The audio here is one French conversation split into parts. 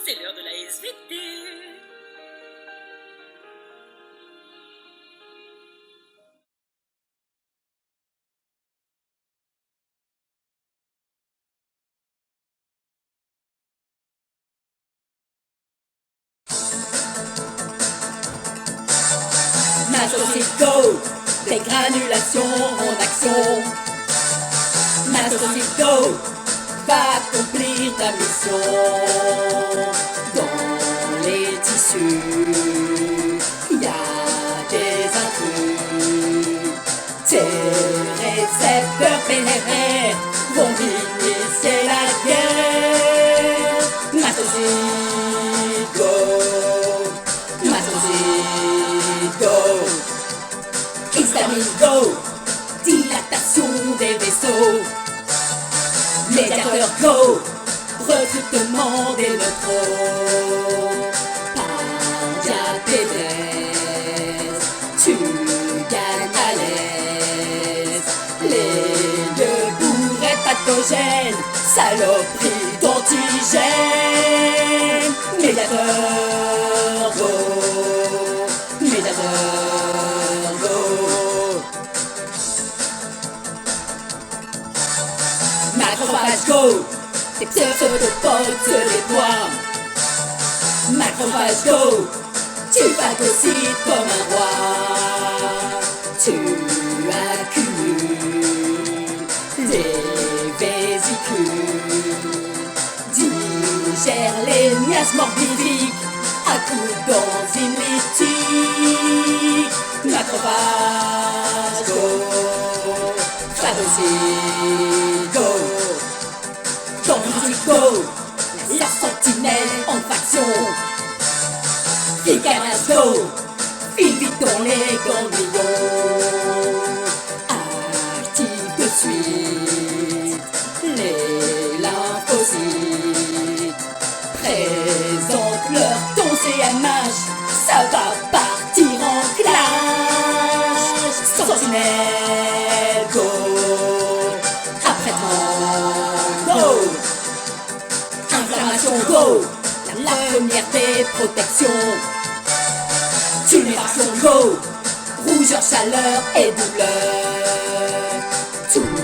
c'est l'heure de la SVT. Mastocyte Go, des granulations en action. Mastocyte Go, va accomplir ta mission. Dans les tissus, il y a des intrus. Tes récepteurs PNR vont initier la guerre. Mastocyte Go, Mastocyte Go, histamine Go, dilatation des vaisseaux. Médiateur Go, recrutement des neutrons. Par diaténèse, tu gagnes à l'aise. Les lieux bourrés pathogènes, saloperie d'antigènes. Médiateur Go, médiateur Go. Macrophage Go, tes pseudopodes se déploient. Macrophage Go, tu phagocytes comme un roi. Tu accumules des vésicules. Digère les miasmes morbidiques à coups d'enzymes lithiques. Macrophage Go, phagocyte Go, dendritique Go, la sentinelle en faction. Ficanas Go, file vite dans les ganglions. Active de suite les lymphocytes. Présente-leur ton CMH, ça va partir en clash. Sentinelle Go, apprêtement Go, inflammation Go, la première des protections. Tuméfaction Go, rougeur, chaleur et douleur. Tous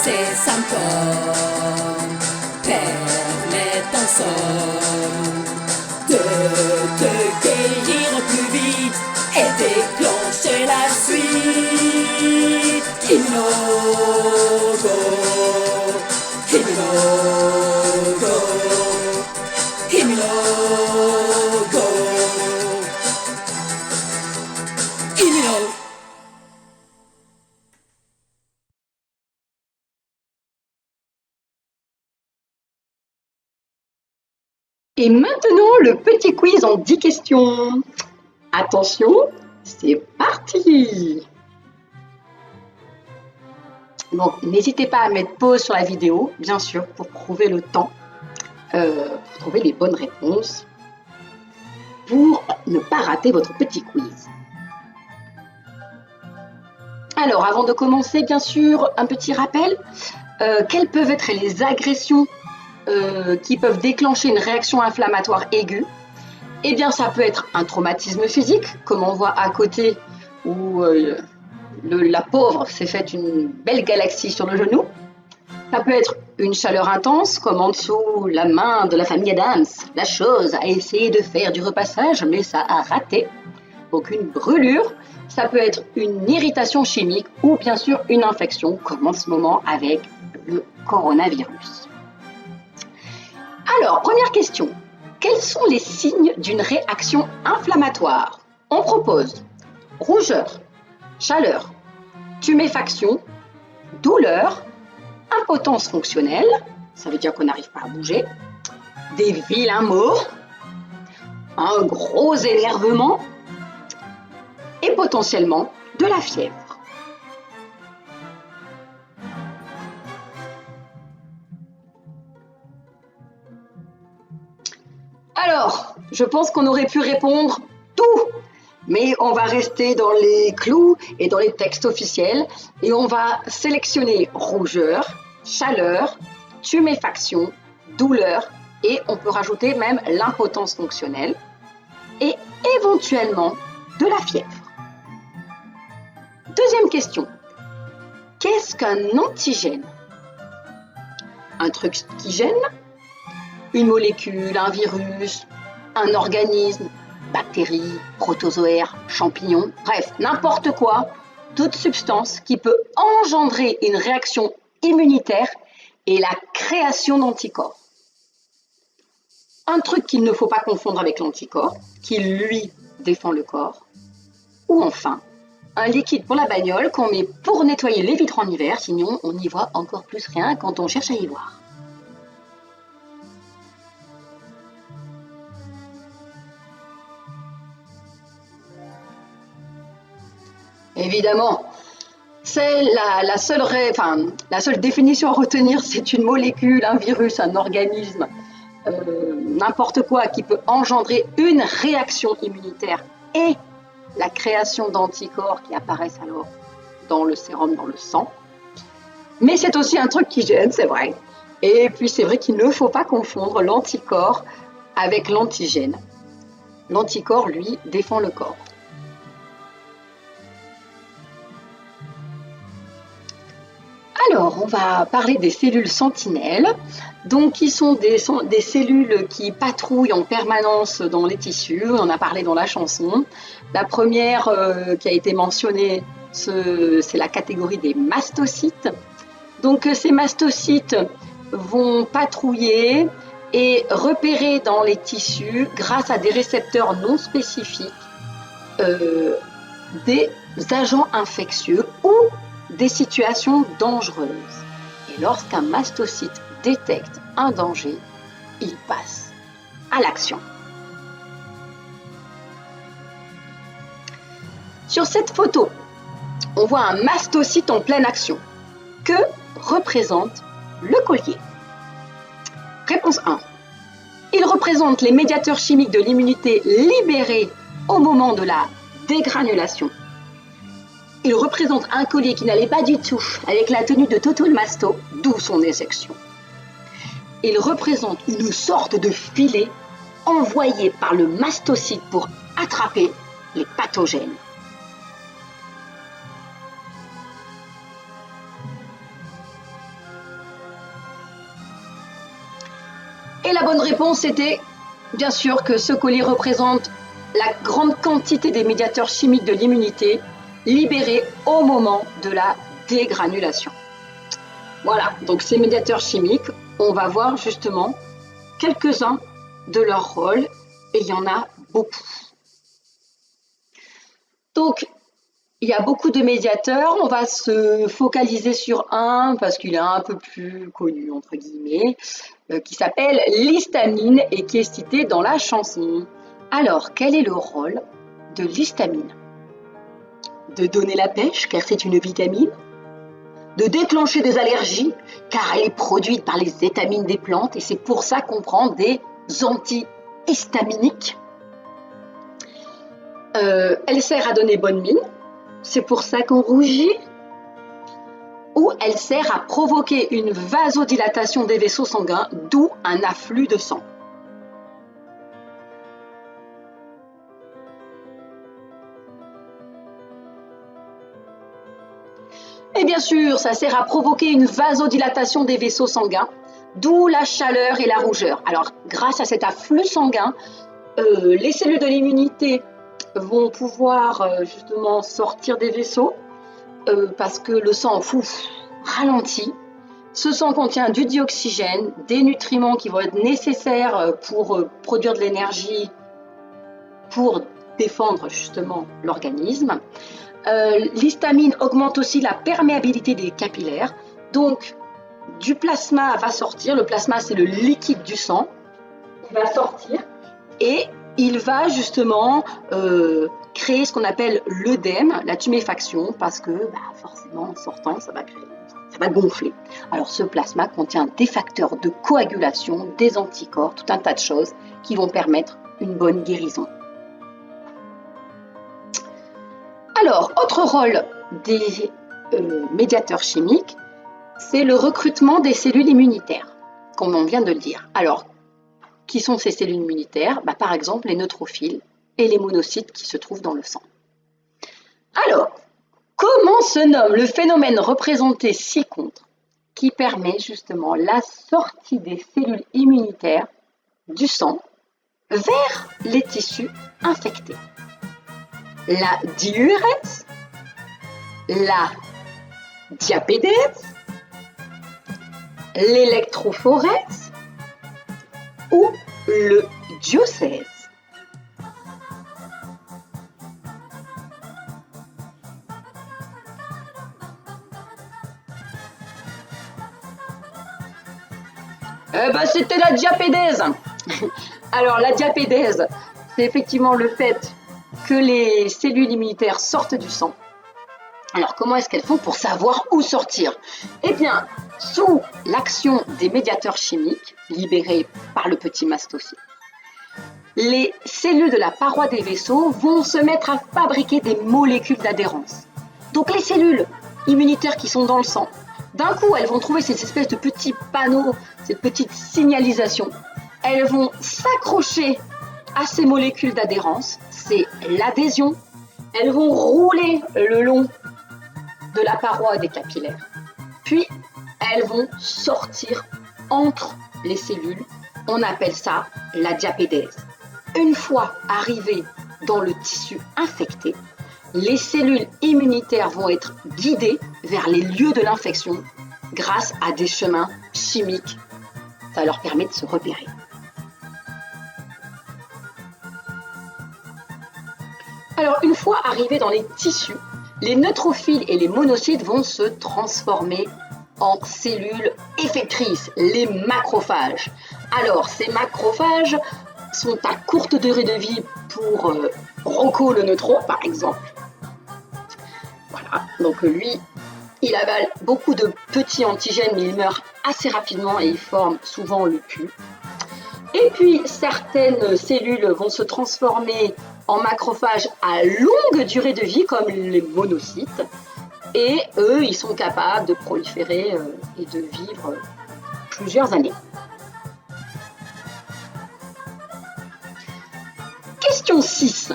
ces symptômes permettent en somme de te guérir plus vite et déclencher la suite. Immuno Go, Immuno Go, Immuno Go, Immuno. Et maintenant, le petit quiz en 10 questions. Attention, c'est parti! Donc, n'hésitez pas à mettre pause sur la vidéo, bien sûr, pour trouver le temps, pour trouver les bonnes réponses, pour ne pas rater votre petit quiz. Alors, avant de commencer, bien sûr, un petit rappel. Quelles peuvent être les agressions qui peuvent déclencher une réaction inflammatoire aiguë? Eh bien, ça peut être un traumatisme physique, comme on voit à côté, où la pauvre s'est faite une belle galaxie sur le genou. Ça peut être une chaleur intense, comme en dessous la main de la famille Adams. La chose a essayé de faire du repassage, mais ça a raté. Donc une brûlure. Ça peut être une irritation chimique ou bien sûr une infection, comme en ce moment avec le coronavirus. Alors, première question. Quels sont les signes d'une réaction inflammatoire? On propose rougeur, chaleur, tuméfaction, douleur, impotence fonctionnelle, ça veut dire qu'on n'arrive pas à bouger, des vilains mots, un gros énervement et potentiellement de la fièvre. Alors, je pense qu'on aurait pu répondre tout, mais on va rester dans les clous et dans les textes officiels et on va sélectionner rougeur, chaleur, tuméfaction, douleur et on peut rajouter même l'impotence fonctionnelle et éventuellement de la fièvre. Deuxième question, qu'est-ce qu'un antigène? Un truc qui gêne? Une molécule, un virus, un organisme, bactérie, protozoaire, champignon, bref, n'importe quoi, toute substance qui peut engendrer une réaction immunitaire et la création d'anticorps. Un truc qu'il ne faut pas confondre avec l'anticorps, qui lui défend le corps. Ou enfin, un liquide pour la bagnole qu'on met pour nettoyer les vitres en hiver, sinon on n'y voit encore plus rien quand on cherche à y voir. Évidemment, c'est la seule définition à retenir, c'est une molécule, un virus, un organisme, n'importe quoi qui peut engendrer une réaction immunitaire et la création d'anticorps qui apparaissent alors dans le sérum, dans le sang. Mais c'est aussi un truc qui gêne, c'est vrai. Et puis c'est vrai qu'il ne faut pas confondre l'anticorps avec l'antigène. L'anticorps, lui, défend le corps. Alors, on va parler des cellules sentinelles, donc qui sont des cellules qui patrouillent en permanence dans les tissus. On en a parlé dans la chanson. La première qui a été mentionnée, c'est la catégorie des mastocytes. Donc, ces mastocytes vont patrouiller et repérer dans les tissus, grâce à des récepteurs non spécifiques, des agents infectieux ou des situations dangereuses. Et lorsqu'un mastocyte détecte un danger, il passe à l'action. Sur cette photo, on voit un mastocyte en pleine action. Que représente le collier? Réponse 1. Il représente les médiateurs chimiques de l'immunité libérés au moment de la dégranulation. Il représente un collier qui n'allait pas du tout avec la tenue de Toto le Masto, d'où son éjection. Il représente une sorte de filet envoyé par le mastocyte pour attraper les pathogènes. Et la bonne réponse était, bien sûr, que ce collier représente la grande quantité des médiateurs chimiques de l'immunité libérés au moment de la dégranulation. Voilà, donc ces médiateurs chimiques, on va voir justement quelques-uns de leurs rôles, et il y en a beaucoup. Donc, il y a beaucoup de médiateurs, on va se focaliser sur un, parce qu'il est un peu plus connu, entre guillemets, qui s'appelle l'histamine et qui est cité dans la chanson. Alors, quel est le rôle de l'histamine? De donner la pêche, car c'est une vitamine. De déclencher des allergies, car elle est produite par les étamines des plantes, et c'est pour ça qu'on prend des antihistaminiques. Elle sert à donner bonne mine, c'est pour ça qu'on rougit. Ou elle sert à provoquer une vasodilatation des vaisseaux sanguins, d'où un afflux de sang. Et bien sûr, ça sert à provoquer une vasodilatation des vaisseaux sanguins, d'où la chaleur et la rougeur. Alors, grâce à cet afflux sanguin, les cellules de l'immunité vont pouvoir justement sortir des vaisseaux parce que le sang ralentit. Ce sang contient du dioxygène, des nutriments qui vont être nécessaires pour produire de l'énergie pour défendre justement l'organisme. L'histamine augmente aussi la perméabilité des capillaires. Donc, du plasma va sortir. Le plasma, c'est le liquide du sang. Il va sortir et il va justement créer ce qu'on appelle l'œdème, la tuméfaction, parce que forcément, en sortant, ça va gonfler. Alors, ce plasma contient des facteurs de coagulation, des anticorps, tout un tas de choses qui vont permettre une bonne guérison. Alors, autre rôle des médiateurs chimiques, c'est le recrutement des cellules immunitaires, comme on vient de le dire. Alors, qui sont ces cellules immunitaires? Par exemple, les neutrophiles et les monocytes qui se trouvent dans le sang. Alors, comment se nomme le phénomène représenté ci-contre qui permet justement la sortie des cellules immunitaires du sang vers les tissus infectés? La diurèse, la diapédèse, l'électrophorèse ou le diocèse? C'était la diapédèse. Alors la diapédèse, c'est effectivement le fait que les cellules immunitaires sortent du sang. Alors comment est-ce qu'elles font pour savoir où sortir? Eh bien, sous l'action des médiateurs chimiques libérés par le petit mastocyte, les cellules de la paroi des vaisseaux vont se mettre à fabriquer des molécules d'adhérence. Donc les cellules immunitaires qui sont dans le sang, d'un coup, elles vont trouver ces espèces de petits panneaux, cette petite signalisation. Elles vont s'accrocher à ces molécules d'adhérence, c'est l'adhésion. Elles vont rouler le long de la paroi des capillaires. Puis, elles vont sortir entre les cellules. On appelle ça la diapédèse. Une fois arrivées dans le tissu infecté, les cellules immunitaires vont être guidées vers les lieux de l'infection grâce à des chemins chimiques. Ça leur permet de se repérer. Alors, une fois arrivés dans les tissus, les neutrophiles et les monocytes vont se transformer en cellules effectrices, les macrophages. Alors, ces macrophages sont à courte durée de vie pour Rocco le neutron, par exemple. Voilà, donc lui, il avale beaucoup de petits antigènes, mais il meurt assez rapidement et il forme souvent le pus. Et puis, certaines cellules vont se transformer en macrophages à longue durée de vie, comme les monocytes. Et eux, ils sont capables de proliférer et de vivre plusieurs années. Question 6.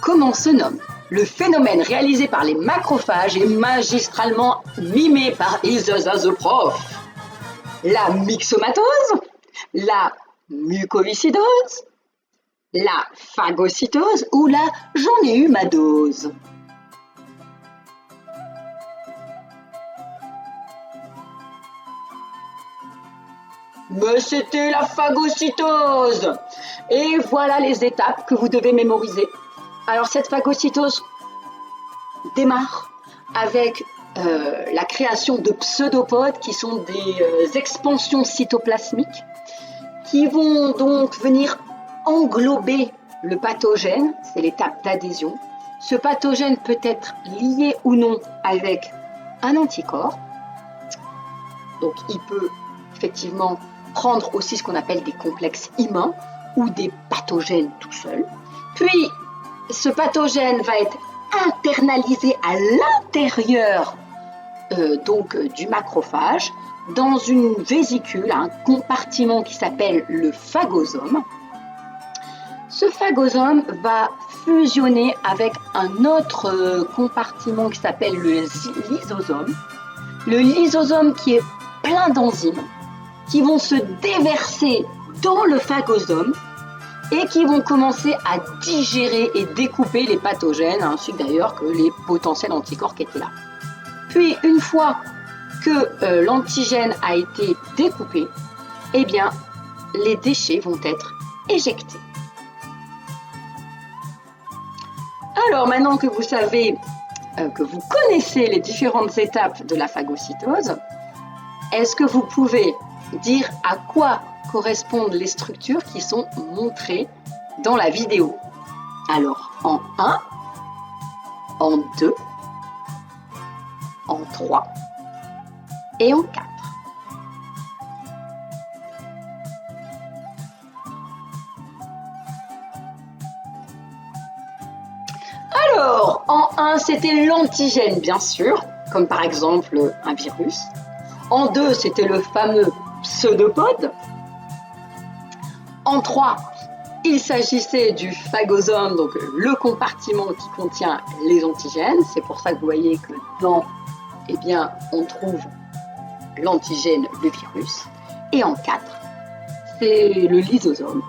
Comment se nomme le phénomène réalisé par les macrophages et magistralement mimé par Isaza the Prof? La myxomatose, la mucoviscidose, la phagocytose ou la j'en ai eu ma dose? Mais c'était la phagocytose! Et voilà les étapes que vous devez mémoriser. Alors cette phagocytose démarre avec la création de pseudopodes qui sont des expansions cytoplasmiques qui vont donc venir englober le pathogène, c'est l'étape d'adhésion. Ce pathogène peut être lié ou non avec un anticorps. Donc il peut effectivement prendre aussi ce qu'on appelle des complexes humains ou des pathogènes tout seul. Puis ce pathogène va être internalisé à l'intérieur du macrophage dans une vésicule, un compartiment qui s'appelle le phagosome. Ce phagosome va fusionner avec un autre compartiment qui s'appelle le lysosome. Le lysosome qui est plein d'enzymes qui vont se déverser dans le phagosome et qui vont commencer à digérer et découper les pathogènes, ainsi d'ailleurs que les potentiels anticorps qui étaient là. Puis, une fois que l'antigène a été découpé, eh bien, les déchets vont être éjectés. Alors, maintenant que vous savez, que vous connaissez les différentes étapes de la phagocytose, est-ce que vous pouvez dire à quoi correspondent les structures qui sont montrées dans la vidéo? Alors, en 1, en 2, en 3 et en 4. Alors, en 1, c'était l'antigène, bien sûr, comme par exemple un virus. En 2, c'était le fameux pseudopode. En 3, il s'agissait du phagosome, donc le compartiment qui contient les antigènes. C'est pour ça que vous voyez que dedans, eh bien, on trouve l'antigène, le virus. Et en 4, c'est le lysosome,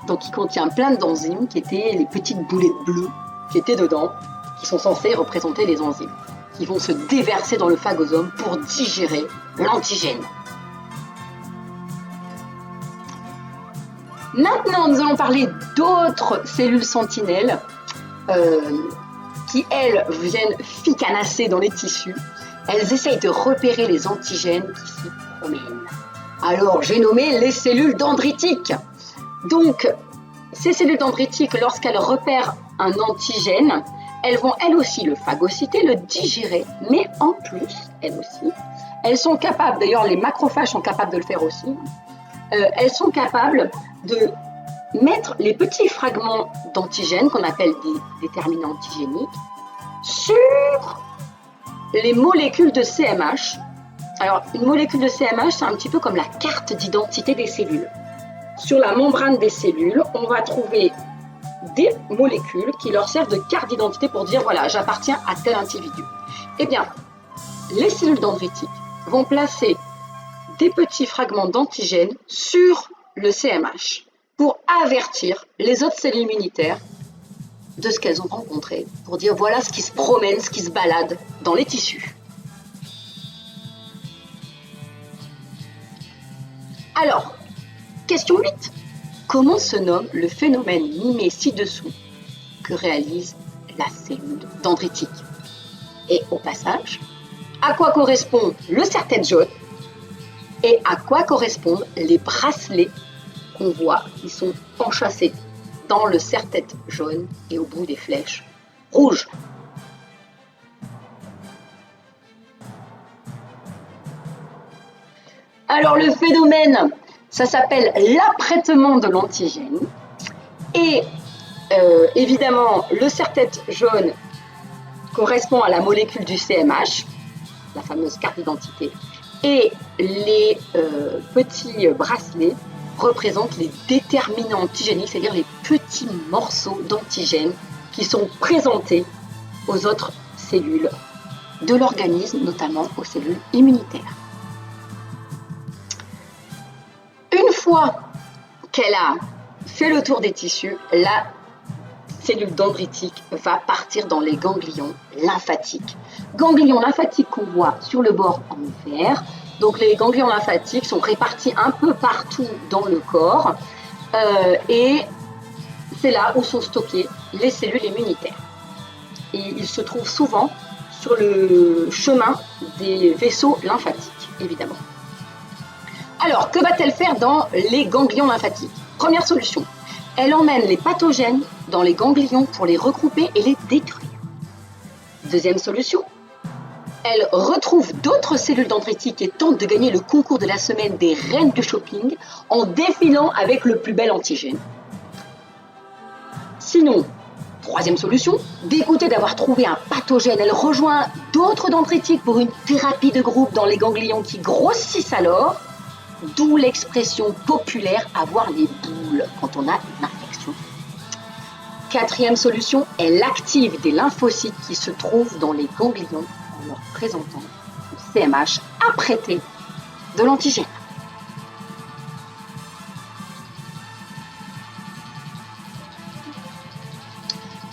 donc qui contient plein d'enzymes qui étaient les petites boulettes bleues qui étaient dedans, qui sont censées représenter les enzymes, qui vont se déverser dans le phagosome pour digérer l'antigène. Maintenant, nous allons parler d'autres cellules sentinelles qui, elles, viennent ficanasser dans les tissus. Elles essayent de repérer les antigènes qui s'y promènent. Alors, j'ai nommé les cellules dendritiques. Donc, ces cellules dendritiques, lorsqu'elles repèrent un antigène, elles vont elles aussi le phagocyter, le digérer, mais en plus, elles aussi, elles sont capables, d'ailleurs les macrophages sont capables de le faire aussi, elles sont capables de mettre les petits fragments d'antigènes, qu'on appelle des déterminants antigéniques, sur les molécules de CMH. Alors, une molécule de CMH, c'est un petit peu comme la carte d'identité des cellules. Sur la membrane des cellules, on va trouver des molécules qui leur servent de carte d'identité pour dire, voilà, j'appartiens à tel individu. Eh bien, les cellules dendritiques vont placer des petits fragments d'antigènes sur le CMH pour avertir les autres cellules immunitaires de ce qu'elles ont rencontré, pour dire voilà ce qui se promène, ce qui se balade dans les tissus. Alors, question 8. Comment se nomme le phénomène mimé ci-dessous que réalise la cellule dendritique? Et au passage, à quoi correspond le serre-tête jaune et à quoi correspondent les bracelets qu'on voit qui sont enchâssés dans le serre-tête jaune et au bout des flèches rouges? Alors le phénomène, ça s'appelle l'apprêtement de l'antigène. Et évidemment, le serre-tête jaune correspond à la molécule du CMH, la fameuse carte d'identité. Et les petits bracelets représentent les déterminants antigéniques, c'est-à-dire les petits morceaux d'antigènes qui sont présentés aux autres cellules de l'organisme, notamment aux cellules immunitaires. Une fois qu'elle a fait le tour des tissus, la cellule dendritique va partir dans les ganglions lymphatiques. Ganglions lymphatiques qu'on voit sur le bord en vert. Donc les ganglions lymphatiques sont répartis un peu partout dans le corps et c'est là où sont stockées les cellules immunitaires. Et ils se trouvent souvent sur le chemin des vaisseaux lymphatiques, évidemment. Alors, que va-t-elle faire dans les ganglions lymphatiques? Première solution, elle emmène les pathogènes dans les ganglions pour les regrouper et les détruire. Deuxième solution, elle retrouve d'autres cellules dendritiques et tente de gagner le concours de la semaine des reines du shopping en défilant avec le plus bel antigène. Sinon, troisième solution, dégoûtée d'avoir trouvé un pathogène, elle rejoint d'autres dendritiques pour une thérapie de groupe dans les ganglions qui grossissent alors, d'où l'expression populaire avoir les boules quand on a une infection. Quatrième solution, elle active des lymphocytes qui se trouvent dans les ganglions en leur présentant le CMH apprêté de l'antigène.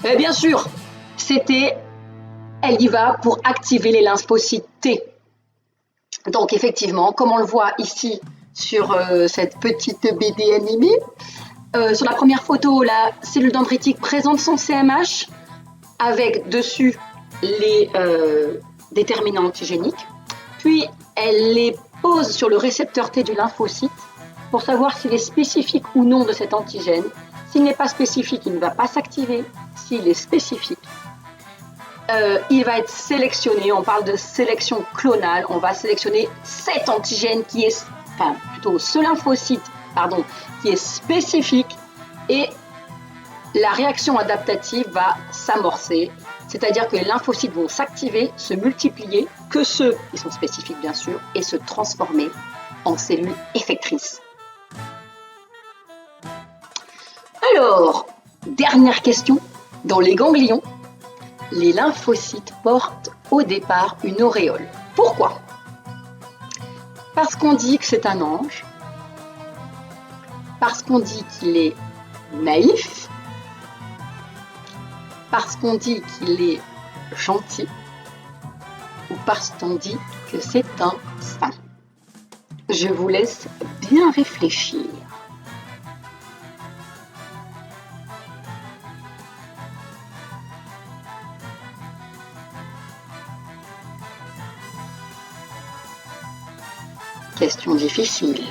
Et bien sûr, elle y va pour activer les lymphocytes T. Donc effectivement, comme on le voit ici sur cette petite BD animée, sur la première photo, la cellule dendritique présente son CMH avec dessus les déterminants antigéniques. Puis elle les pose sur le récepteur T du lymphocyte pour savoir s'il est spécifique ou non de cet antigène. S'il n'est pas spécifique, il ne va pas s'activer. S'il est spécifique, il va être sélectionné. On parle de sélection clonale. On va sélectionner cet antigène qui est, enfin plutôt ce lymphocyte, pardon, qui est spécifique et la réaction adaptative va s'amorcer. C'est-à-dire que les lymphocytes vont s'activer, se multiplier, que ceux qui sont spécifiques bien sûr, et se transformer en cellules effectrices. dernière question. Dans les ganglions, les lymphocytes portent au départ une auréole. Pourquoi? Parce qu'on dit que c'est un ange, parce qu'on dit qu'il est naïf, parce qu'on dit qu'il est gentil, ou parce qu'on dit que c'est un saint. Je vous laisse bien réfléchir. Question difficile.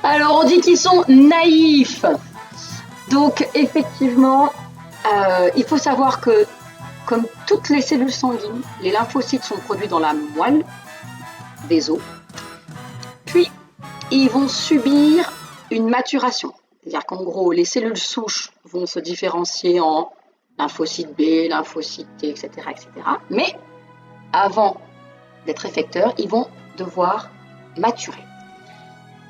Alors on dit qu'ils sont naïfs. Donc effectivement, il faut savoir que comme toutes les cellules sanguines, les lymphocytes sont produits dans la moelle des os. Puis ils vont subir une maturation. C'est-à-dire qu'en gros, les cellules souches vont se différencier en lymphocyte B, lymphocyte T, etc., etc. Mais avant d'être effecteurs, ils vont devoir maturer.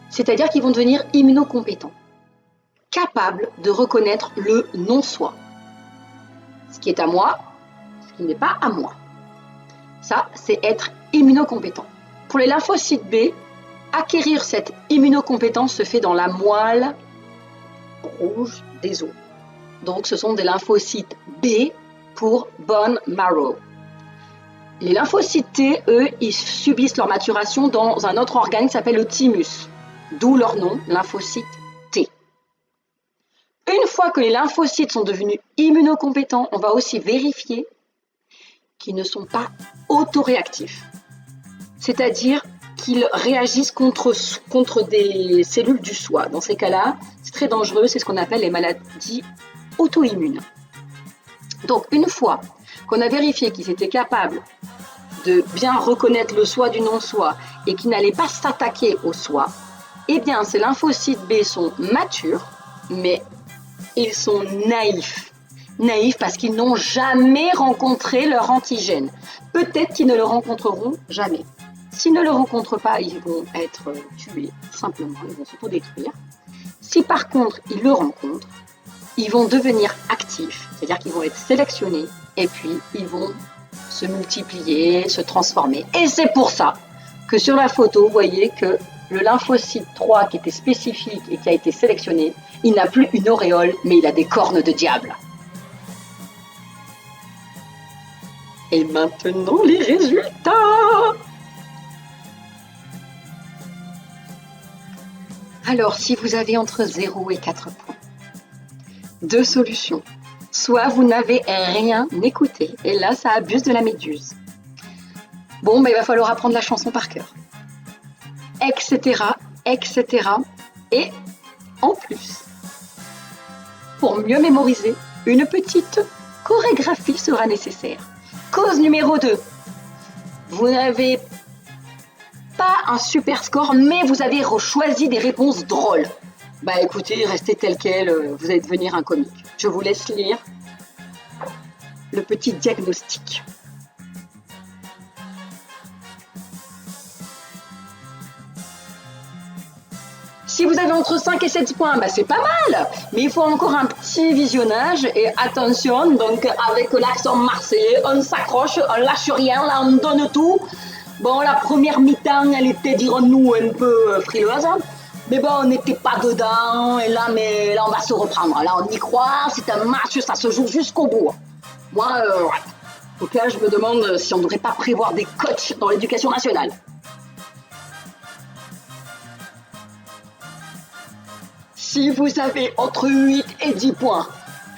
C'est-à-dire qu'ils vont devenir immunocompétents, capables de reconnaître le non-soi. Ce qui est à moi, ce qui n'est pas à moi. Ça, c'est être immunocompétent. Pour les lymphocytes B, acquérir cette immunocompétence se fait dans la moelle rouge des os. Donc, ce sont des lymphocytes B pour bone marrow. Les lymphocytes T, eux, ils subissent leur maturation dans un autre organe qui s'appelle le thymus, d'où leur nom, lymphocyte T. Une fois que les lymphocytes sont devenus immunocompétents, on va aussi vérifier qu'ils ne sont pas autoréactifs, c'est-à-dire qu'ils réagissent contre des cellules du soi. Dans ces cas-là, c'est très dangereux, c'est ce qu'on appelle les maladies auto-immunes. Donc, une fois qu'on a vérifié qu'ils étaient capables de bien reconnaître le soi du non-soi et qu'ils n'allaient pas s'attaquer au soi, eh bien, ces lymphocytes B sont matures, mais ils sont naïfs. Naïfs parce qu'ils n'ont jamais rencontré leur antigène. Peut-être qu'ils ne le rencontreront jamais. S'ils ne le rencontrent pas, ils vont être tués, simplement, ils vont s'autodétruire. Si par contre, ils le rencontrent, ils vont devenir actifs, c'est-à-dire qu'ils vont être sélectionnés et puis ils vont se multiplier, se transformer. Et c'est pour ça que sur la photo, vous voyez que le lymphocyte 3 qui était spécifique et qui a été sélectionné, il n'a plus une auréole, mais il a des cornes de diable. Et maintenant, les résultats! Alors, si vous avez entre 0 et 4 points, deux solutions. Soit vous n'avez rien écouté, et là, ça abuse de la méduse. Bon, il va falloir apprendre la chanson par cœur. Etc., etc. Et en plus, pour mieux mémoriser, une petite chorégraphie sera nécessaire. Cause numéro 2. Vous n'avez pas un super score, mais vous avez choisi des réponses drôles. Bah écoutez, restez tel quel, vous allez devenir un comique. Je vous laisse lire le petit diagnostic. Si vous avez entre 5 et 7 points, bah c'est pas mal, mais il faut encore un petit visionnage et attention, donc avec l'accent marseillais, on s'accroche, on lâche rien, là on donne tout. Bon, la première mi-temps, elle était, dirons-nous, un peu frileuse, mais bon, on n'était pas dedans, et là, on va se reprendre. Là, on y croit, c'est un match, ça se joue jusqu'au bout. Moi, ok, je me demande si on ne devrait pas prévoir des coachs dans l'éducation nationale. Si vous avez entre 8 et 10 points,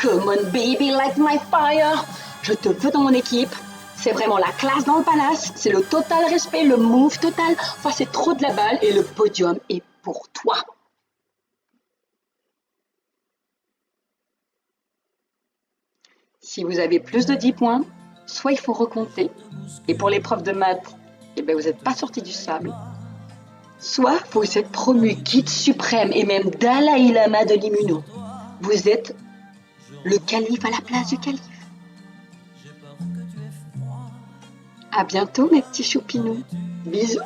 come on baby, light my fire, je te veux dans mon équipe. C'est vraiment la classe dans le palace, c'est le total respect, le move total. Enfin, c'est trop de la balle et le podium est pour toi. Si vous avez plus de 10 points, soit il faut recompter. Et pour les profs de maths, eh ben vous n'êtes pas sortis du sable. Soit vous êtes promu guide suprême et même Dalai Lama de l'immuno. Vous êtes le calife à la place du calife. À bientôt mes petits choupinous. Bisous.